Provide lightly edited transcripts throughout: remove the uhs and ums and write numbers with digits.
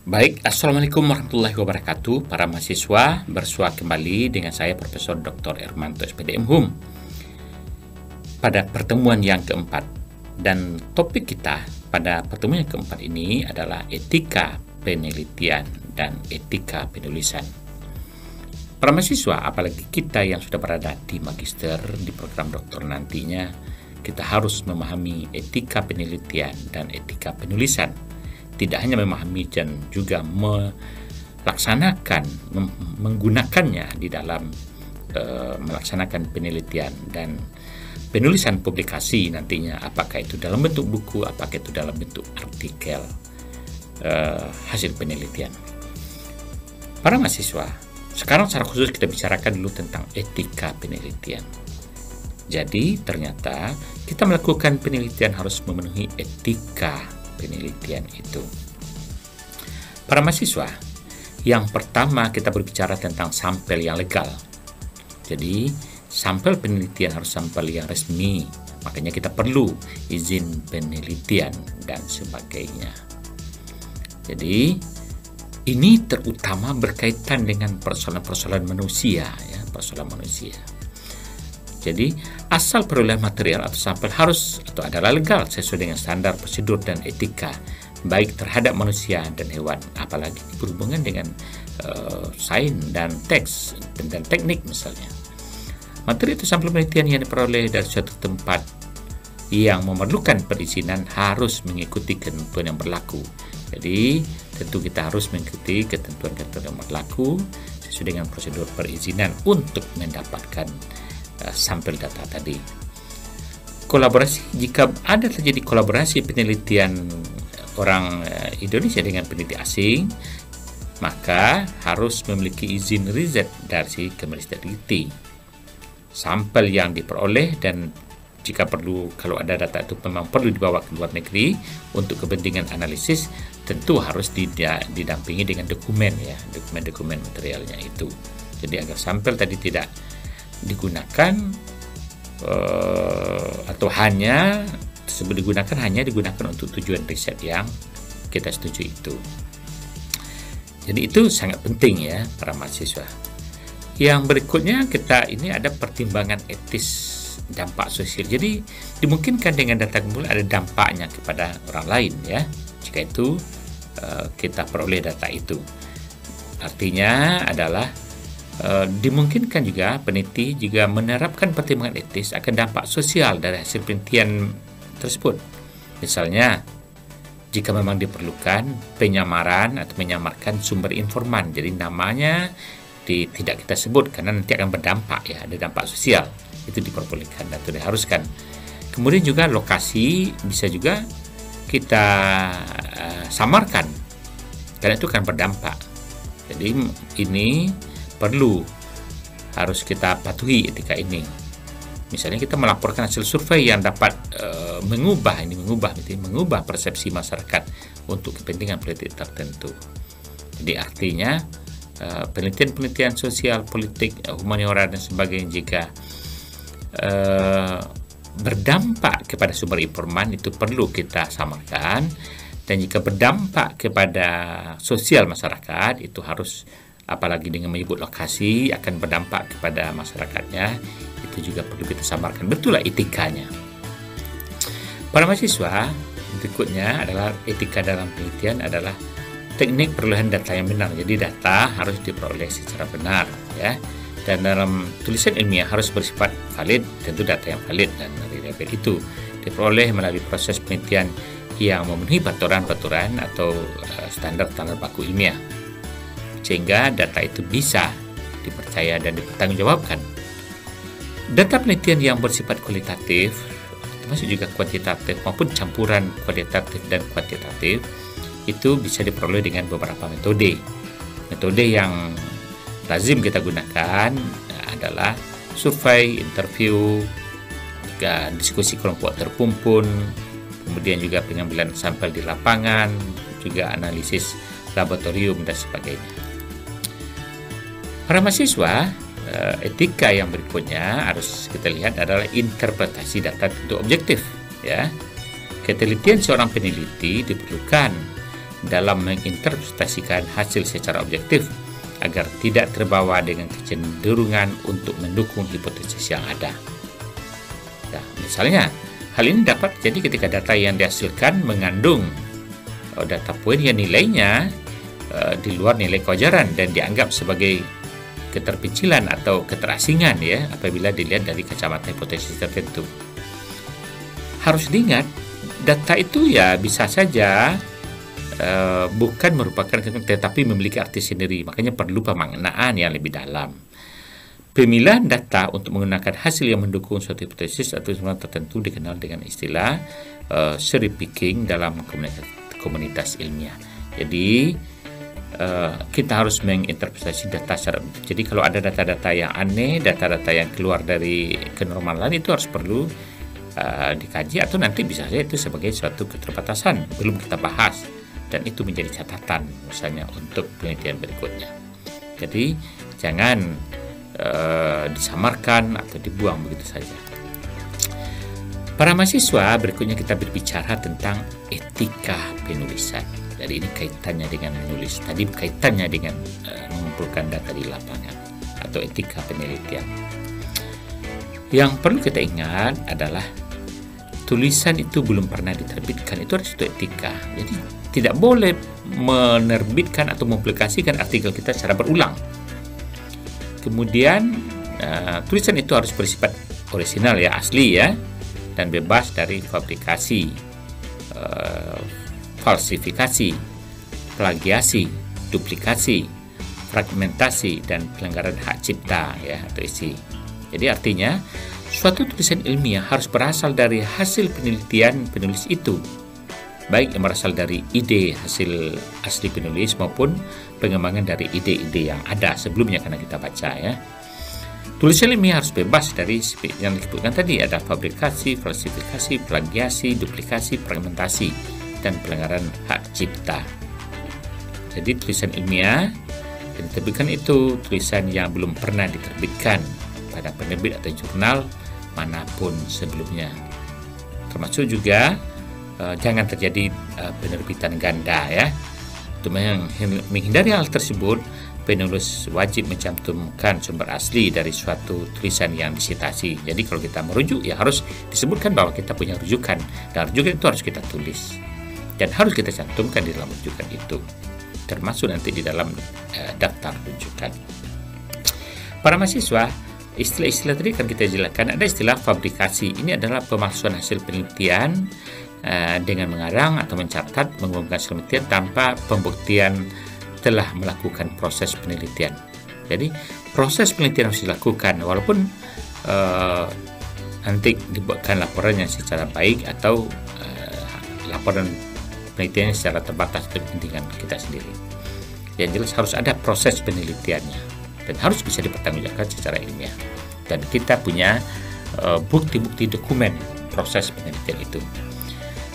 Baik, Assalamualaikum warahmatullahi wabarakatuh. Para mahasiswa, bersua kembali dengan saya Profesor Dr. Ermanto SPD MHum pada pertemuan yang keempat. Dan topik kita pada pertemuan yang keempat ini adalah etika penelitian dan etika penulisan. Para mahasiswa, apalagi kita yang sudah berada di magister, di program doktor nantinya, kita harus memahami etika penelitian dan etika penulisan. Tidak hanya memahami dan juga melaksanakan, menggunakannya di dalam melaksanakan penelitian dan penulisan publikasi nantinya, apakah itu dalam bentuk buku, apakah itu dalam bentuk artikel hasil penelitian. Para mahasiswa, sekarang secara khusus kita bicarakan dulu tentang etika penelitian. Jadi ternyata kita melakukan penelitian harus memenuhi etika penelitian itu. Para mahasiswa, yang pertama kita berbicara tentang sampel yang legal. Jadi, sampel penelitian harus sampel yang resmi. Makanya kita perlu izin penelitian dan sebagainya. Jadi, ini terutama berkaitan dengan persoalan-persoalan manusia, ya, persoalan manusia. Jadi, asal perolehan material atau sampel harus atau adalah legal sesuai dengan standar prosedur dan etika, baik terhadap manusia dan hewan, apalagi berhubungan dengan sains dan teks dan teknik misalnya. Materi atau sampel penelitian yang diperoleh dari suatu tempat yang memerlukan perizinan harus mengikuti ketentuan yang berlaku. Jadi, tentu kita harus mengikuti ketentuan-ketentuan yang berlaku sesuai dengan prosedur perizinan untuk mendapatkan sampel data tadi. Kolaborasi, jika ada terjadi kolaborasi penelitian orang Indonesia dengan peneliti asing, maka harus memiliki izin riset dari Kemendikbud. Sampel yang diperoleh dan jika perlu, kalau ada data itu memang perlu dibawa ke luar negeri untuk kepentingan analisis, tentu harus didampingi dengan dokumen, ya, dokumen materialnya itu. Jadi agar sampel tadi tidak digunakan atau hanya digunakan untuk tujuan riset yang kita setuju itu. Jadi itu sangat penting, ya, para mahasiswa. Yang berikutnya ini ada pertimbangan etis dampak sosial. Jadi dimungkinkan dengan data kumpul ada dampaknya kepada orang lain, ya. Jika itu kita peroleh data itu. Artinya adalah dimungkinkan juga peneliti juga menerapkan pertimbangan etis akan dampak sosial dari hasil penelitian tersebut. Misalnya, jika memang diperlukan penyamaran atau menyamarkan sumber informan, jadi namanya tidak kita sebut karena nanti akan berdampak, ya, ada dampak sosial, itu diperbolehkan atau diharuskan. Kemudian juga lokasi bisa juga kita samarkan karena itu akan berdampak. Jadi ini harus kita patuhi etika ini. Misalnya kita melaporkan hasil survei yang dapat mengubah persepsi masyarakat untuk kepentingan politik tertentu. Jadi artinya penelitian sosial, politik, humaniora dan sebagainya jika berdampak kepada sumber informan itu perlu kita samarkan, dan jika berdampak kepada sosial masyarakat itu harus, apalagi dengan menyebut lokasi akan berdampak kepada masyarakatnya, itu juga perlu kita samarkan. Betul lah etikanya. Para mahasiswa, berikutnya adalah etika dalam penelitian adalah teknik perolehan data yang benar. Jadi data harus diperoleh secara benar, ya. Dan dalam tulisan ilmiah harus bersifat valid, tentu data yang valid dan reliable itu diperoleh melalui proses penelitian yang memenuhi peraturan atau standar baku ilmiah, sehingga data itu bisa dipercaya dan dipertanggungjawabkan. Data penelitian yang bersifat kualitatif, termasuk juga kuantitatif maupun campuran kualitatif dan kuantitatif, itu bisa diperoleh dengan beberapa metode. Metode yang lazim kita gunakan adalah survei, interview, juga diskusi kelompok terkumpul, kemudian juga pengambilan sampel di lapangan, juga analisis laboratorium dan sebagainya. Para mahasiswa, etika yang berikutnya harus kita lihat adalah interpretasi data tentu objektif, ya. Ketelitian seorang peneliti diperlukan dalam menginterpretasikan hasil secara objektif agar tidak terbawa dengan kecenderungan untuk mendukung hipotesis yang ada. Nah, misalnya, hal ini dapat terjadi ketika data yang dihasilkan mengandung data poin yang nilainya di luar nilai kewajaran dan dianggap sebagai keterpecilan atau keterasingan ya apabila dilihat dari kacamata hipotesis tertentu. Harus diingat, data itu ya bisa saja bukan merupakan tetapi memiliki arti sendiri, makanya perlu pemaknaan yang lebih dalam. Pemilihan data untuk menggunakan hasil yang mendukung suatu hipotesis atau sesuatu tertentu dikenal dengan istilah cherry picking dalam komunitas ilmiah. Jadi kita harus menginterpretasi data secara objektif. Jadi kalau ada data-data yang aneh, data-data yang keluar dari kenormalan itu harus perlu dikaji atau nanti bisa saja itu sebagai suatu keterbatasan belum kita bahas dan itu menjadi catatan misalnya untuk penelitian berikutnya. Jadi jangan disamarkan atau dibuang begitu saja. Para mahasiswa, berikutnya kita berbicara tentang etika penulisan. Jadi ini kaitannya dengan menulis. Tadi kaitannya dengan mengumpulkan data di lapangan atau etika penelitian. Yang perlu kita ingat adalah tulisan itu belum pernah diterbitkan, itu harus itu etika. Jadi tidak boleh menerbitkan atau mempublikasikan artikel kita secara berulang. Kemudian tulisan itu harus bersifat orisinal ya, asli ya, dan bebas dari fabrikasi, falsifikasi, plagiasi, duplikasi, fragmentasi, dan pelanggaran hak cipta ya atau isi. Jadi artinya suatu tulisan ilmiah harus berasal dari hasil penelitian penulis itu, baik yang berasal dari ide hasil asli penulis maupun pengembangan dari ide-ide yang ada sebelumnya karena kita baca ya. Tulisan ilmiah harus bebas dari yang disebutkan tadi, ada fabrikasi, falsifikasi, plagiasi, duplikasi, fragmentasi, dan pelanggaran hak cipta. Jadi tulisan ilmiah yang diterbitkan itu tulisan yang belum pernah diterbitkan pada penerbit atau jurnal manapun sebelumnya. Termasuk juga jangan terjadi penerbitan ganda ya. Untuk menghindari hal tersebut, penulis wajib mencantumkan sumber asli dari suatu tulisan yang disitasi. Jadi kalau kita merujuk ya harus disebutkan bahwa kita punya rujukan, dan rujukan itu harus kita tulis dan harus kita cantumkan di dalam rujukan itu, termasuk nanti di dalam daftar rujukan. Para mahasiswa, istilah-istilah tadi kan kita jelaskan. Ada istilah fabrikasi. Ini adalah pemalsuan hasil penelitian dengan mengarang atau mencatat, mengumumkan hasil penelitian tanpa pembuktian telah melakukan proses penelitian. Jadi proses penelitian harus dilakukan walaupun nanti dibuatkan laporannya secara baik atau laporan penelitiannya secara terbatas untuk kepentingan kita sendiri. Yang jelas harus ada proses penelitiannya dan harus bisa dipertanggungjawabkan secara ilmiah. Dan kita punya bukti-bukti dokumen proses penelitian itu.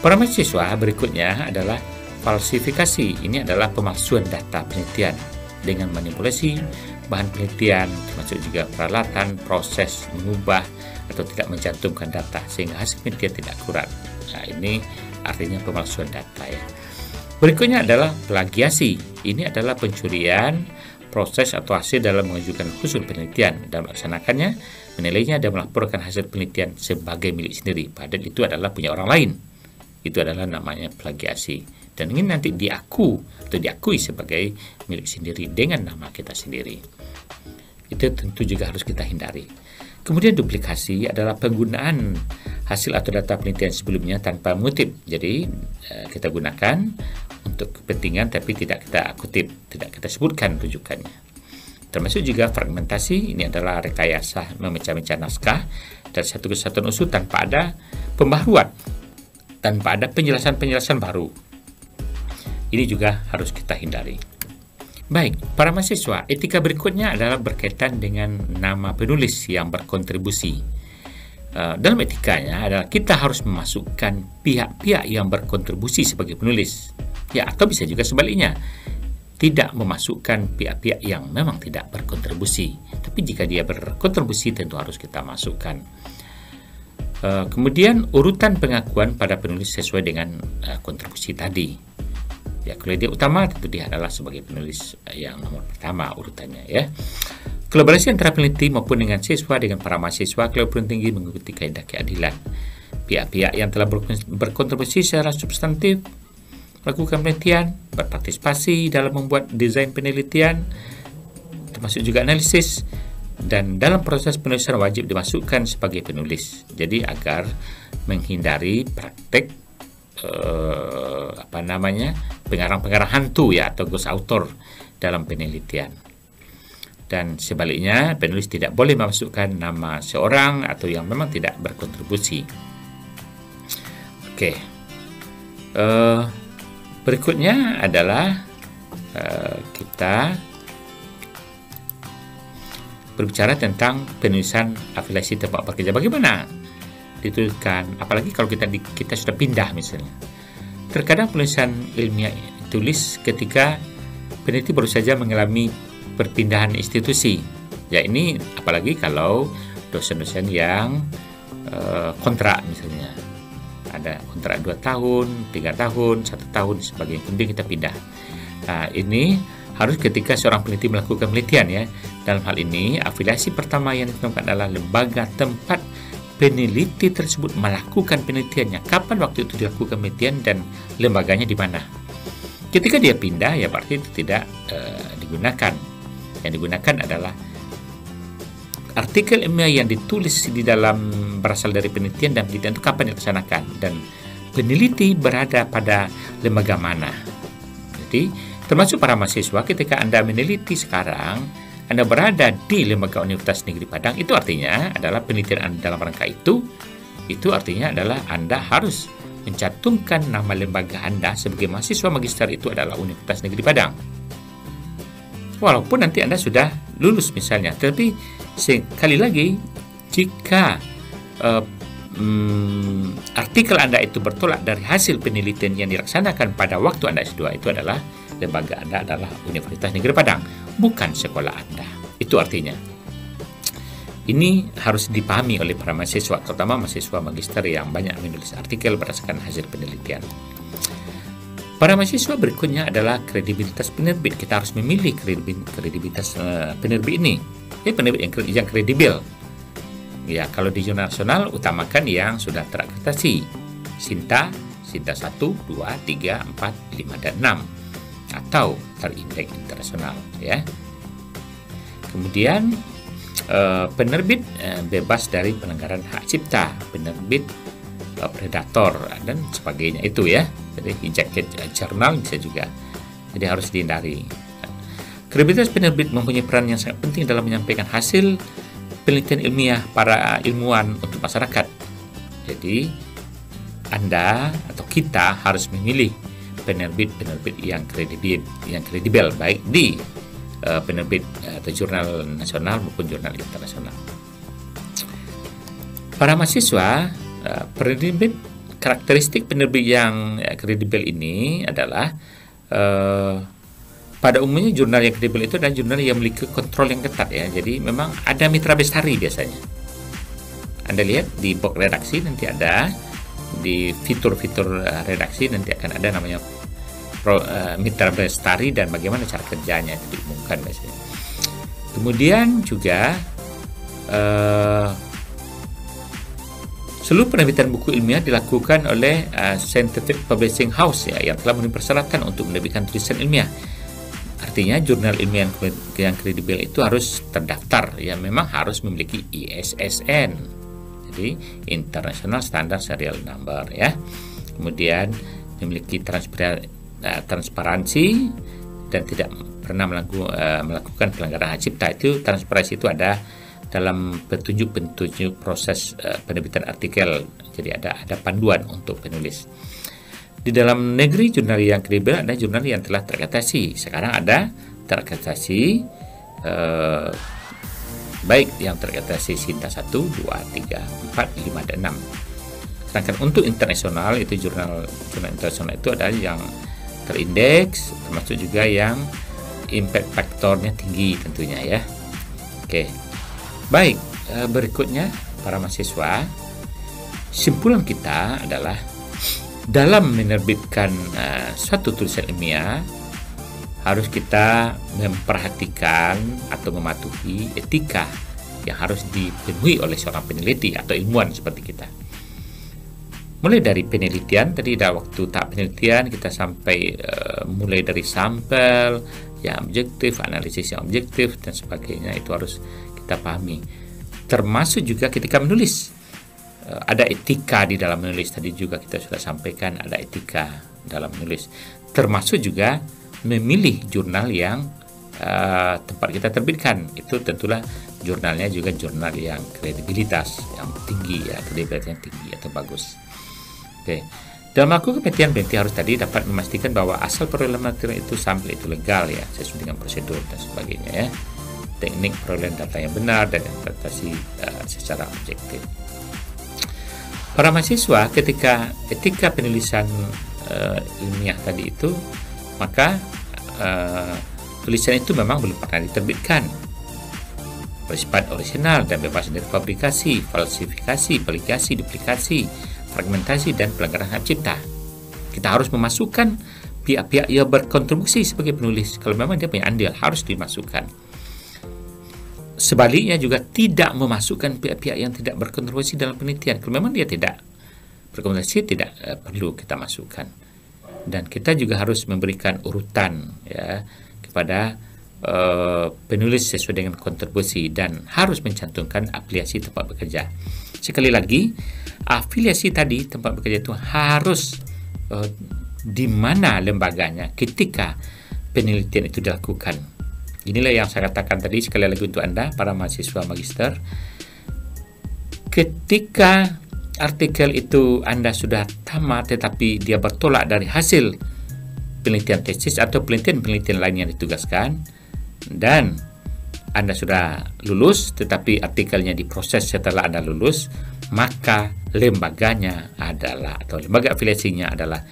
Para mahasiswa, berikutnya adalah falsifikasi. Ini adalah pemalsuan data penelitian dengan manipulasi bahan penelitian, termasuk juga peralatan, proses, mengubah atau tidak mencantumkan data sehingga hasil penelitian tidak akurat. Nah, ini artinya pemalsuan data ya. Berikutnya adalah plagiasi. Ini adalah pencurian proses atau hasil dalam mengajukan usul penelitian dan melaksanakannya, menilainya dan melaporkan hasil penelitian sebagai milik sendiri, padahal itu adalah punya orang lain. Itu adalah namanya plagiasi. Dan ini nanti diakui sebagai milik sendiri dengan nama kita sendiri. Itu tentu juga harus kita hindari. Kemudian duplikasi adalah penggunaan hasil atau data penelitian sebelumnya tanpa mengutip. Jadi kita gunakan untuk kepentingan tapi tidak kita kutip, tidak kita sebutkan rujukannya. Termasuk juga fragmentasi. Ini adalah rekayasa memecah-mecah naskah dari satu kesatuan usul tanpa ada pembaharuan, tanpa ada penjelasan-penjelasan baru. Ini juga harus kita hindari. Baik, para mahasiswa, etika berikutnya adalah berkaitan dengan nama penulis yang berkontribusi. Dalam etikanya adalah kita harus memasukkan pihak-pihak yang berkontribusi sebagai penulis. Ya, atau bisa juga sebaliknya, tidak memasukkan pihak-pihak yang memang tidak berkontribusi. Tapi jika dia berkontribusi tentu harus kita masukkan. Kemudian urutan pengakuan pada penulis sesuai dengan kontribusi tadi. Ya, kalau dia utama tentu dia adalah sebagai penulis yang nomor pertama urutannya ya. Kolaborasi antara peneliti maupun dengan siswa dengan para mahasiswa kalau perguruan tinggi mengikuti kaedah keadilan. Pihak-pihak yang telah berkontribusi secara substantif melakukan penelitian, berpartisipasi dalam membuat desain penelitian, termasuk juga analisis, dan dalam proses penulisan wajib dimasukkan sebagai penulis. Jadi agar menghindari praktek pengarang-pengarang hantu ya, atau ghost author dalam penelitian. Dan sebaliknya, penulis tidak boleh memasukkan nama seorang atau yang memang tidak berkontribusi. Oke. Berikutnya adalah kita berbicara tentang penulisan afiliasi tempat bekerja. Bagaimana dituliskan, apalagi kalau kita sudah pindah misalnya. Terkadang penulisan ilmiah ditulis ketika peneliti baru saja mengalami perpindahan institusi. Ya, ini apalagi kalau dosen-dosen yang kontrak misalnya. Ada kontrak 2 tahun, 3 tahun, 1 tahun sebagainya. Kemudian kita pindah. Nah, ini harus ketika seorang peneliti melakukan penelitian ya. Dalam hal ini, afiliasi pertama yang ditentukan adalah lembaga tempat peneliti tersebut melakukan penelitiannya. Kapan waktu itu dilakukan penelitian dan lembaganya di mana. Ketika dia pindah, ya berarti itu tidak digunakan. Yang digunakan adalah artikel ilmiah yang ditulis di dalam berasal dari penelitian, dan penelitian itu kapan dilaksanakan dan peneliti berada pada lembaga mana. Jadi termasuk para mahasiswa, ketika Anda meneliti sekarang, Anda berada di lembaga Universitas Negeri Padang, itu artinya adalah penelitian Anda dalam rangka itu artinya adalah Anda harus mencantumkan nama lembaga Anda sebagai mahasiswa magister itu adalah Universitas Negeri Padang. Walaupun nanti Anda sudah lulus misalnya, tapi sekali lagi, jika artikel Anda itu bertolak dari hasil penelitian yang dilaksanakan pada waktu Anda S2, itu adalah lembaga Anda adalah Universitas Negeri Padang, bukan sekolah Anda. Itu artinya. Ini harus dipahami oleh para mahasiswa, terutama mahasiswa magister yang banyak menulis artikel berdasarkan hasil penelitian. Para mahasiswa berikutnya adalah kredibilitas penerbit. Kita harus memilih kredibilitas penerbit ini. Ini penerbit yang kredibel. Ya, kalau di jurnal nasional utamakan yang sudah terakreditasi. SINTA 1, 2, 3, 4, 5, dan 6. Atau terindeks internasional ya. Kemudian penerbit bebas dari pelanggaran hak cipta, penerbit predator dan sebagainya itu ya. Jadi hijacket jurnal bisa juga. Jadi harus dihindari. Kredibilitas penerbit mempunyai peran yang sangat penting dalam menyampaikan hasil penelitian ilmiah para ilmuwan untuk masyarakat. Jadi Anda atau kita harus memilih penerbit yang kredibel baik di penerbit atau jurnal nasional maupun jurnal internasional. Para mahasiswa, karakteristik penerbit yang kredibel ini adalah pada umumnya jurnal yang kredibel itu adalah jurnal yang memiliki kontrol yang ketat ya. Jadi memang ada mitra bestari biasanya. Anda lihat di box redaksi nanti ada, di fitur-fitur redaksi nanti akan ada namanya mitra bestari dan bagaimana cara kerjanya itu diumumkan biasanya. Kemudian juga seluruh penerbitan buku ilmiah dilakukan oleh Scientific Publishing House ya, yang telah memenuhi persyaratan untuk menerbitkan tulisan ilmiah. Artinya jurnal ilmiah yang kredibel itu harus terdaftar ya, memang harus memiliki ISSN. Jadi International Standard Serial Number ya. Kemudian memiliki transparansi dan tidak pernah melakukan pelanggaran hak cipta. Itu transparansi itu ada dalam petunjuk-petunjuk proses penerbitan artikel. Jadi ada panduan untuk penulis. Di dalam negeri jurnal yang kredibel ada jurnal yang telah terakreditasi. Sekarang ada terakreditasi baik yang terakreditasi SINTA 1, 2, 3, 4, 5, dan 6. Sedangkan untuk internasional itu jurnal internasional itu ada yang terindeks, termasuk juga yang impact faktornya tinggi tentunya ya. Oke. Baik, berikutnya para mahasiswa, simpulan kita adalah dalam menerbitkan suatu tulisan ilmiah harus kita memperhatikan atau mematuhi etika yang harus dipenuhi oleh seorang peneliti atau ilmuwan seperti kita. Mulai dari penelitian, tadi dah waktu tahap penelitian kita sampai mulai dari sampel yang objektif, analisis yang objektif dan sebagainya, itu harus kita pahami. Termasuk juga ketika menulis, ada etika di dalam menulis. Tadi juga kita sudah sampaikan ada etika dalam menulis. Termasuk juga memilih jurnal yang tempat kita terbitkan. Itu tentulah jurnalnya juga jurnal yang kredibilitas yang tinggi, ya, kredibilitas yang tinggi atau bagus. Oke. Dalam melakukan penelitian harus tadi dapat memastikan bahwa asal perolehan material itu sampel itu legal, ya, sesuai dengan prosedur dan sebagainya, ya. Teknik perolehan data yang benar dan interpretasi secara objektif. Para mahasiswa ketika etika penulisan ilmiah tadi itu, maka tulisan itu memang belum pernah diterbitkan, bersifat orisinal dan bebas dari fabrikasi, falsifikasi, plagiasi, duplikasi, fragmentasi, dan pelanggaran hak cipta. Kita harus memasukkan pihak-pihak yang berkontribusi sebagai penulis. Kalau memang dia punya andil, harus dimasukkan. Sebaliknya juga tidak memasukkan pihak-pihak yang tidak berkontribusi dalam penelitian. Kalau memang dia tidak berkontribusi, tidak perlu kita masukkan. Dan kita juga harus memberikan urutan, ya, kepada penulis sesuai dengan kontribusi dan harus mencantumkan afiliasi tempat bekerja. Sekali lagi, afiliasi tadi tempat bekerja itu harus di mana lembaganya ketika penelitian itu dilakukan. Inilah yang saya katakan tadi sekali lagi untuk Anda para mahasiswa magister. Ketika artikel itu Anda sudah tamat tetapi dia bertolak dari hasil penelitian tesis atau penelitian lain yang ditugaskan, dan Anda sudah lulus tetapi artikelnya diproses setelah Anda lulus, maka lembaganya adalah atau lembaga afiliasinya adalah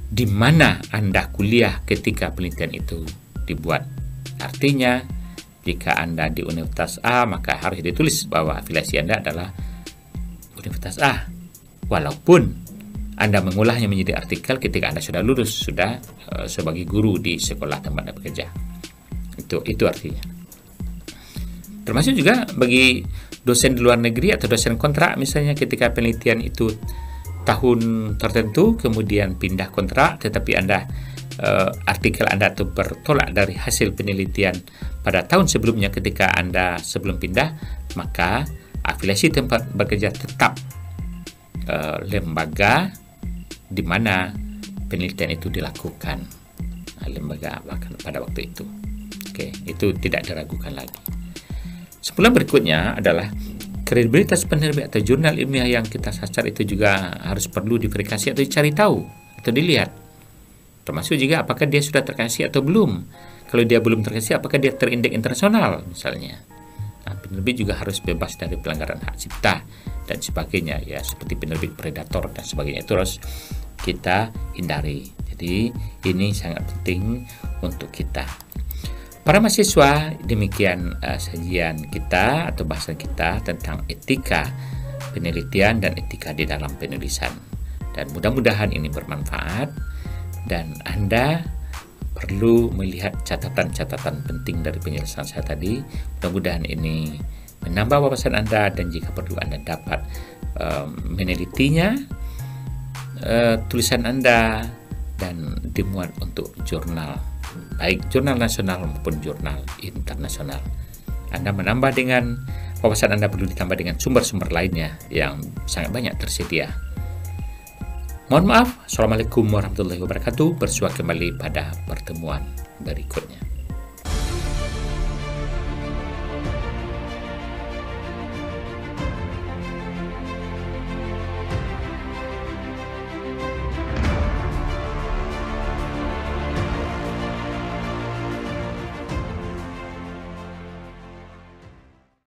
di mana Anda kuliah ketika penelitian itu dibuat. Artinya jika Anda di Universitas A, maka harus ditulis bahwa afiliasi Anda adalah Universitas A, walaupun Anda mengolahnya menjadi artikel ketika Anda sudah lulus, sudah sebagai guru di sekolah tempat Anda bekerja. Itu artinya. Termasuk juga bagi dosen di luar negeri atau dosen kontrak, misalnya ketika penelitian itu tahun tertentu kemudian pindah kontrak, tetapi Anda artikel Anda itu bertolak dari hasil penelitian pada tahun sebelumnya ketika Anda sebelum pindah, maka afiliasi tempat bekerja tetap lembaga di mana penelitian itu dilakukan, lembaga pada waktu itu. Oke, itu tidak diragukan lagi. Sebelum berikutnya adalah kredibilitas penerbit atau jurnal ilmiah yang kita sasar itu juga harus perlu diverifikasi atau dicari tahu atau dilihat. Termasuk juga apakah dia sudah terkasih atau belum. Kalau dia belum terkasih, apakah dia terindeks internasional misalnya. Penerbit juga harus bebas dari pelanggaran hak cipta dan sebagainya, ya, seperti penerbit predator dan sebagainya, itu harus kita hindari. Jadi ini sangat penting untuk kita. Para mahasiswa, demikian sajian kita atau bahasan kita tentang etika penelitian dan etika di dalam penulisan. Dan mudah-mudahan ini bermanfaat dan Anda perlu melihat catatan-catatan penting dari penjelasan saya tadi. Mudah-mudahan ini menambah wawasan Anda dan jika perlu Anda dapat menelitinya, tulisan Anda, dan dimuat untuk jurnal, baik jurnal nasional maupun jurnal internasional. Anda menambah dengan wawasan Anda, perlu ditambah dengan sumber-sumber lainnya yang sangat banyak tersedia. Mohon maaf. Assalamualaikum warahmatullahi wabarakatuh. Bersua kembali pada pertemuan berikutnya.